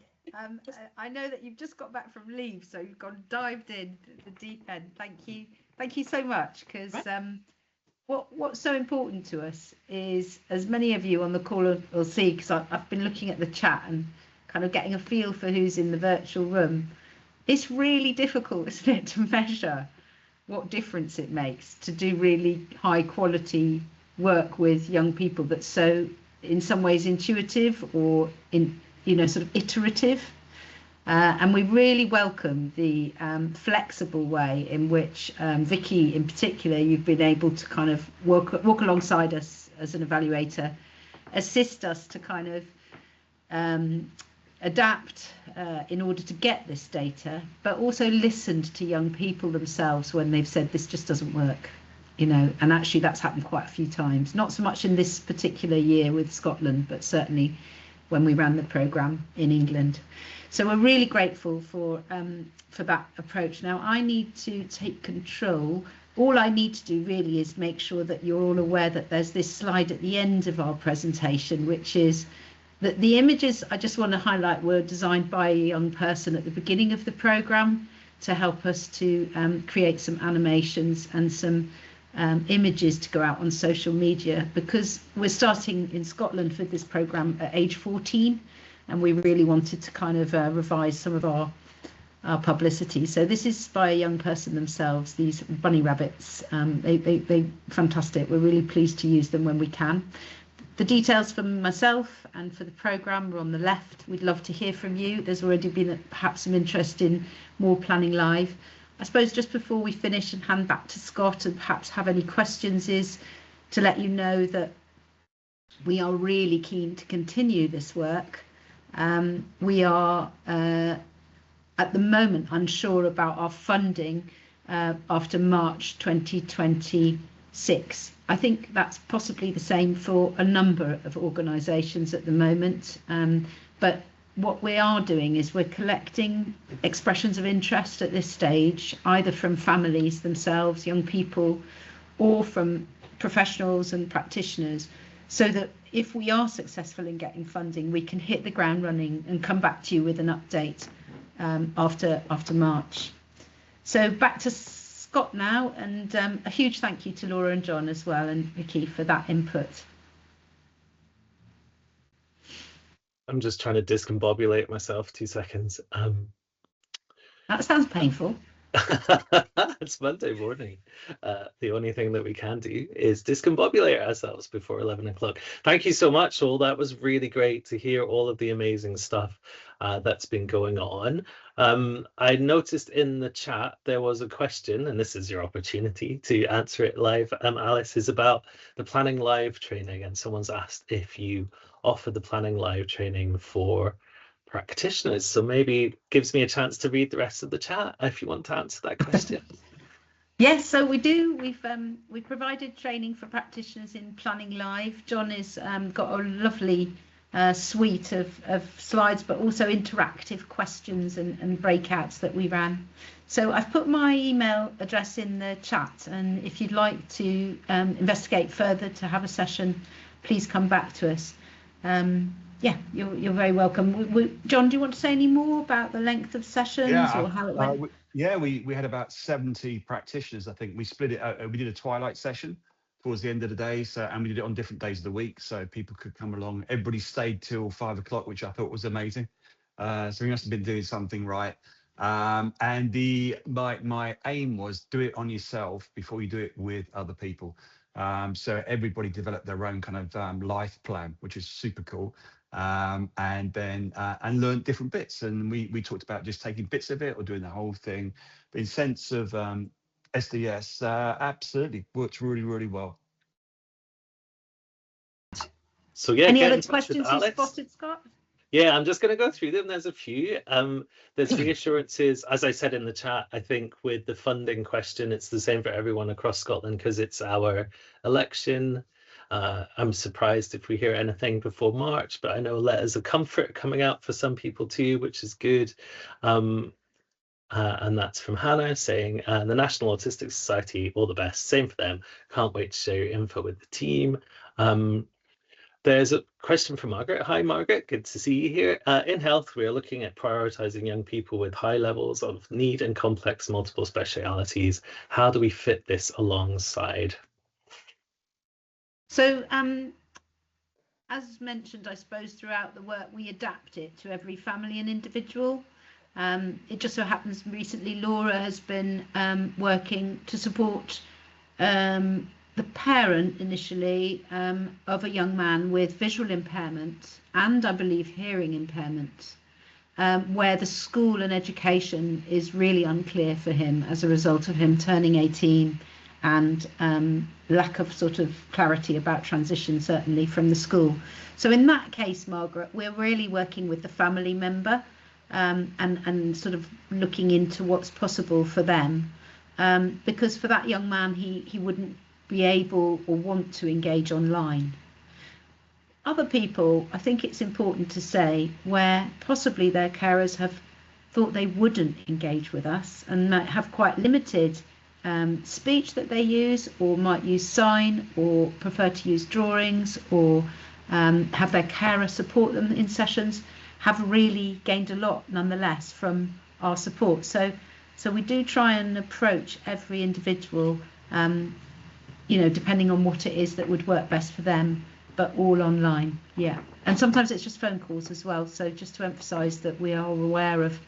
Speaker 2: I know that you've just got back from leave, so you've gone dived in at the deep end. Thank you so much, because what's so important to us is, as many of you on the call will see, because I've been looking at the chat and kind of getting a feel for who's in the virtual room, it's really difficult, isn't it, to measure what difference it makes to do really high quality work with young people that's so in some ways intuitive or sort of iterative. And we really welcome the flexible way in which Vicky, in particular, you've been able to kind of walk alongside us as an evaluator, assist us to kind of adapt in order to get this data, but also listened to young people themselves when they've said this just doesn't work, and actually that's happened quite a few times, not so much in this particular year with Scotland, but certainly when we ran the programme in England. So we're really grateful for that approach. Now I need to take control. All I need to do really is make sure that you're all aware that there's this slide at the end of our presentation, which is that the images I just want to highlight were designed by a young person at the beginning of the programme to help us to create some animations and some images to go out on social media, because we're starting in Scotland for this programme at age 14, and we really wanted to kind of revise some of our publicity. So this is by a young person themselves, these bunny rabbits. They fantastic. We're really pleased to use them when we can. The details for myself and for the programme are on the left. We'd love to hear from you. There's already been perhaps some interest in more planning live. I suppose just before we finish and hand back to Scott and perhaps have any questions, is to let you know that we are really keen to continue this work. We are at the moment unsure about our funding after March 2026. I think that's possibly the same for a number of organisations at the moment, but what we are doing is we're collecting expressions of interest at this stage, either from families themselves, young people, or from professionals and practitioners, so that if we are successful in getting funding, we can hit the ground running and come back to you with an update after March. So back to Scott now, and a huge thank you to Laura and John as well, and Vicky, for that input.
Speaker 1: I'm just trying to discombobulate myself. 2 seconds.
Speaker 2: That sounds painful.
Speaker 1: It's Monday morning. The only thing that we can do is discombobulate ourselves before 11 o'clock. Thank you so much, all. That was really great to hear all of the amazing stuff that's been going on. I noticed in the chat there was a question, and this is your opportunity to answer it live. Alice, is about the Planning Live training, and someone's asked if you offer the Planning Live training for practitioners. So maybe gives me a chance to read the rest of the chat if you want to answer that question.
Speaker 2: Yes, so we do. We've provided training for practitioners in Planning Live. John has got a lovely suite of slides, but also interactive questions and breakouts that we ran. So I've put my email address in the chat, and if you'd like to investigate further to have a session, please come back to us. Yeah, you're very welcome. John, do you want to say any more about the length of sessions or how it went?
Speaker 4: We had about 70 practitioners. I think we split it out. We did a twilight session towards the end of the day, and we did it on different days of the week, so people could come along. Everybody stayed till 5 o'clock, which I thought was amazing. So we must have been doing something right. And my aim was do it on yourself before you do it with other people. So everybody developed their own kind of life plan, which is super cool. And then learned different bits, and we talked about just taking bits of it or doing the whole thing. But in sense of SDS, absolutely works really well.
Speaker 1: So yeah,
Speaker 2: any other questions you spotted, Scott?
Speaker 1: Yeah, I'm just going to go through them. There's a few. There's reassurances, as I said in the chat. I think with the funding question, it's the same for everyone across Scotland because it's our election. I'm surprised if we hear anything before March, but I know letters of comfort coming out for some people too, which is good. And that's from Hannah saying, the National Autistic Society, all the best. Same for them. Can't wait to share your info with the team. There's a question from Margaret. Hi, Margaret. Good to see you here. In health, we are looking at prioritising young people with high levels of need and complex multiple specialities. How do we fit this alongside?
Speaker 2: So, as mentioned, I suppose throughout the work, we adapt it to every family and individual. It just so happens recently Laura has been working to support the parent initially of a young man with visual impairment and I believe hearing impairment, where the school and education is really unclear for him as a result of him turning 18 and lack of sort of clarity about transition, certainly from the school. So in that case, Margaret, we're really working with the family member and sort of looking into what's possible for them. Because for that young man, he wouldn't be able or want to engage online. Other people, I think it's important to say, where possibly their carers have thought they wouldn't engage with us and might have quite limited speech that they use, or might use sign, or prefer to use drawings, or have their carer support them in sessions, have really gained a lot nonetheless from our support. So we do try and approach every individual, depending on what it is that would work best for them, but all online. Yeah. And sometimes it's just phone calls as well. So just to emphasize that we are aware of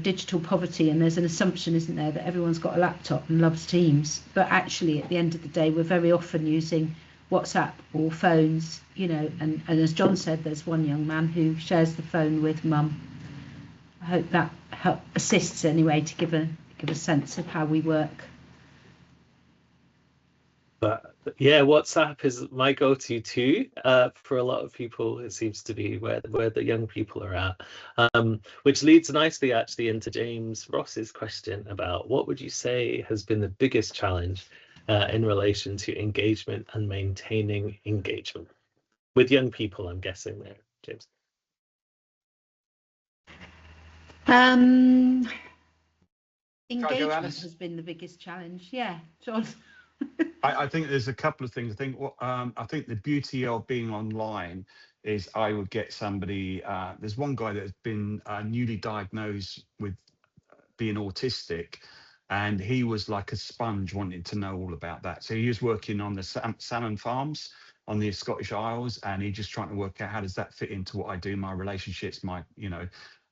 Speaker 2: digital poverty, and there's an assumption, isn't there, that everyone's got a laptop and loves Teams, but actually at the end of the day we're very often using WhatsApp or phones, and as John said, there's one young man who shares the phone with mum. I hope that assists anyway to give a sense of how we work.
Speaker 1: But yeah, WhatsApp is my go-to too. For a lot of people, it seems to be where the young people are at, which leads nicely actually into James Ross's question about what would you say has been the biggest challenge in relation to engagement and maintaining engagement with young people, I'm guessing there, James.
Speaker 2: Engagement has been the biggest challenge. Yeah, John.
Speaker 4: I think there's a couple of things. I think the beauty of being online is I would get somebody. There's one guy that has been newly diagnosed with being autistic, and he was like a sponge wanting to know all about that. So he was working on the salmon farms on the Scottish Isles, and he just trying to work out how does that fit into what I do, my relationships,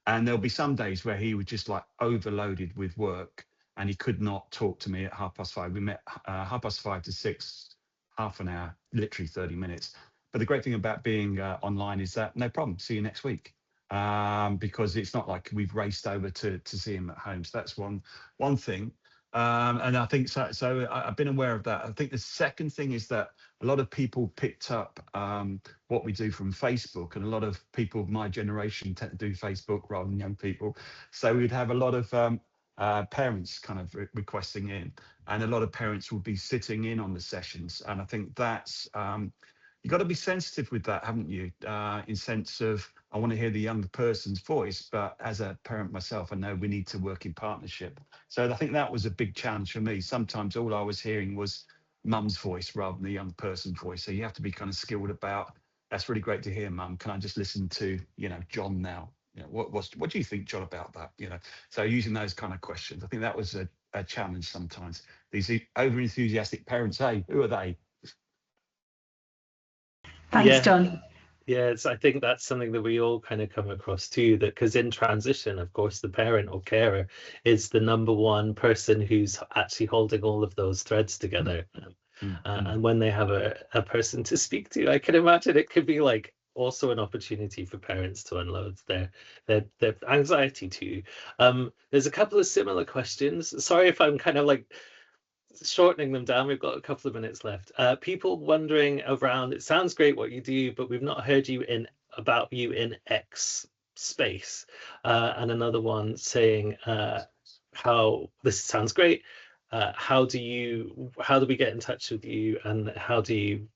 Speaker 4: and there'll be some days where he was just like overloaded with work and he could not talk to me at 5:30. We met 5:30 to 6, half an hour, literally 30 minutes. But the great thing about being online is that no problem, see you next week. Because it's not like we've raced over to see him at home. So that's one thing. And I think so I've been aware of that. I think the second thing is that a lot of people picked up what we do from Facebook, and a lot of people of my generation tend to do Facebook rather than young people. So we'd have a lot of parents kind of requesting in, and a lot of parents would be sitting in on the sessions. And I think that's you've got to be sensitive with that, haven't you? In sense of, I want to hear the young person's voice, but as a parent myself, I know we need to work in partnership. So I think that was a big challenge for me. Sometimes all I was hearing was mum's voice rather than the young person's voice. So you have to be kind of skilled about, that's really great to hear, mum. Can I just listen to, John now? What do you think, John, about that? So using those kind of questions, I think that was a challenge sometimes. These over-enthusiastic parents, hey, who are they?
Speaker 2: Thanks, John.
Speaker 1: Yes, I think that's something that we all kind of come across too, that because in transition, of course, the parent or carer is the number one person who's actually holding all of those threads together. And when they have a person to speak to, I can imagine it could be like also an opportunity for parents to unload their anxiety too. There's a couple of similar questions. Sorry if I'm kind of like shortening them down. We've got a couple of minutes left. People wondering around, it sounds great what you do, but we've not heard about you in X space. And another one saying how this sounds great. How do we get in touch with you, and how do you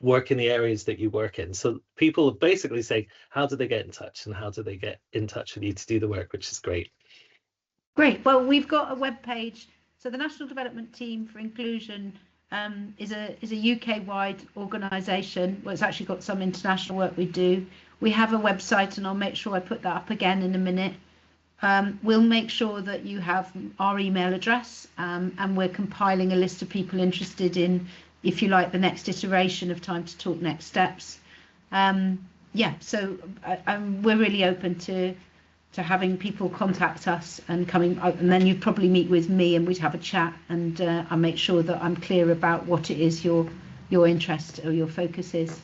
Speaker 1: work in the areas that you work in? So people basically say, how do they get in touch, and how do they get in touch with you to do the work, which is great.
Speaker 2: Great. Well, we've got a web page. So the National Development Team for Inclusion is a UK-wide organisation. Well, it's actually got some international work we do. We have a website, and I'll make sure I put that up again in a minute. We'll make sure that you have our email address, and we're compiling a list of people interested in, if you like, the next iteration of Time to Talk Next Steps. So we're really open to to having people contact us and coming, and then you'd probably meet with me and we'd have a chat, and I make sure that I'm clear about what it is your interest or your focus is.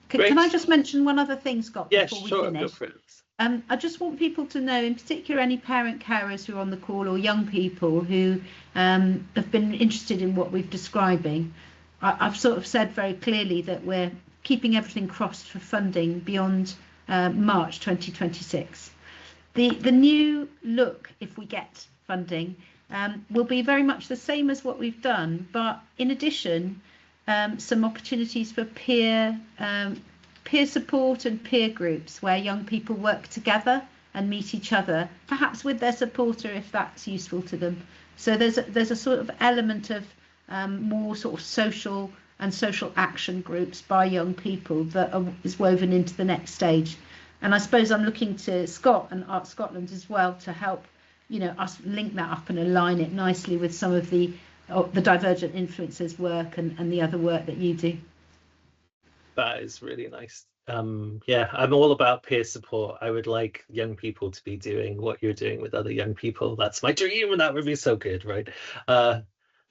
Speaker 2: Can I just mention one other thing, Scott, before we finish?
Speaker 1: Go for it.
Speaker 2: I just want people to know, in particular any parent carers who are on the call or young people who have been interested in what we're describing. I've sort of said very clearly that we're keeping everything crossed for funding beyond March 2026. The new look, if we get funding, will be very much the same as what we've done, but in addition, some opportunities for peer support and peer groups where young people work together and meet each other, perhaps with their supporter if that's useful to them. So there's a sort of element of more sort of social action groups by young people that is woven into the next stage. And I suppose I'm looking to Scott and Art Scotland as well to help, us link that up and align it nicely with some of the Divergent Influencers work and the other work that you do.
Speaker 1: That is really nice. Yeah, I'm all about peer support. I would like young people to be doing what you're doing with other young people. That's my dream, and that would be so good, right?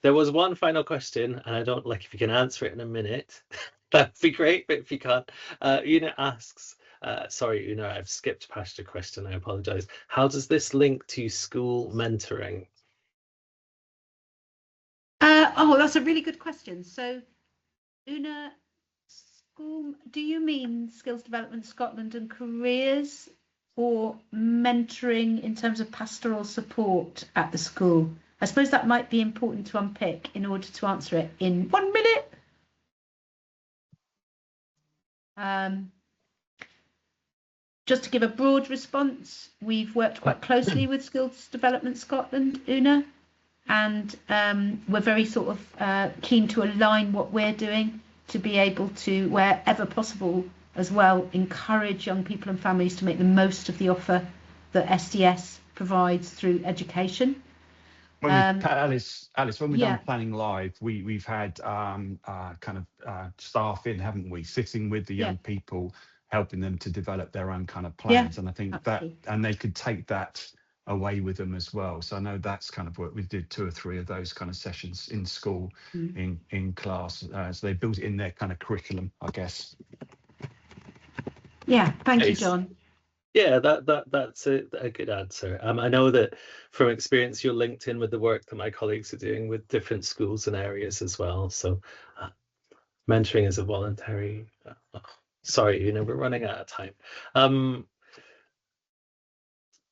Speaker 1: There was one final question, and I don't like if you can answer it in a minute. That'd be great, but if you can't, Una asks, sorry, Una, I've skipped past your question. I apologize. How does this link to school mentoring?
Speaker 2: Oh, that's a really good question. So, Una, do you mean Skills Development Scotland and careers, or mentoring in terms of pastoral support at the school? I suppose that might be important to unpick in order to answer it in 1 minute. Just to give a broad response, we've worked quite closely with Skills Development Scotland, Una, and we're very sort of keen to align what we're doing to be able to, wherever possible as well, encourage young people and families to make the most of the offer that SDS provides through education.
Speaker 4: Alice, when we've done Planning Live, we've had staff in, haven't we, sitting with the young people, helping them to develop their own kind of plans. And I think absolutely. And they could take that away with them as well. So I know that's kind of what we did, 2 or 3 of those kind of sessions in school, in class. So they built it in their kind of curriculum, I guess.
Speaker 2: Yeah, thank you, John.
Speaker 1: Yeah, that's a good answer. I know that from experience, you're linked in with the work that my colleagues are doing with different schools and areas as well. So mentoring is a voluntary. Sorry, we're running out of time.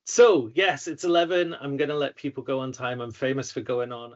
Speaker 1: So yes, it's 11. I'm going to let people go on time. I'm famous for going on.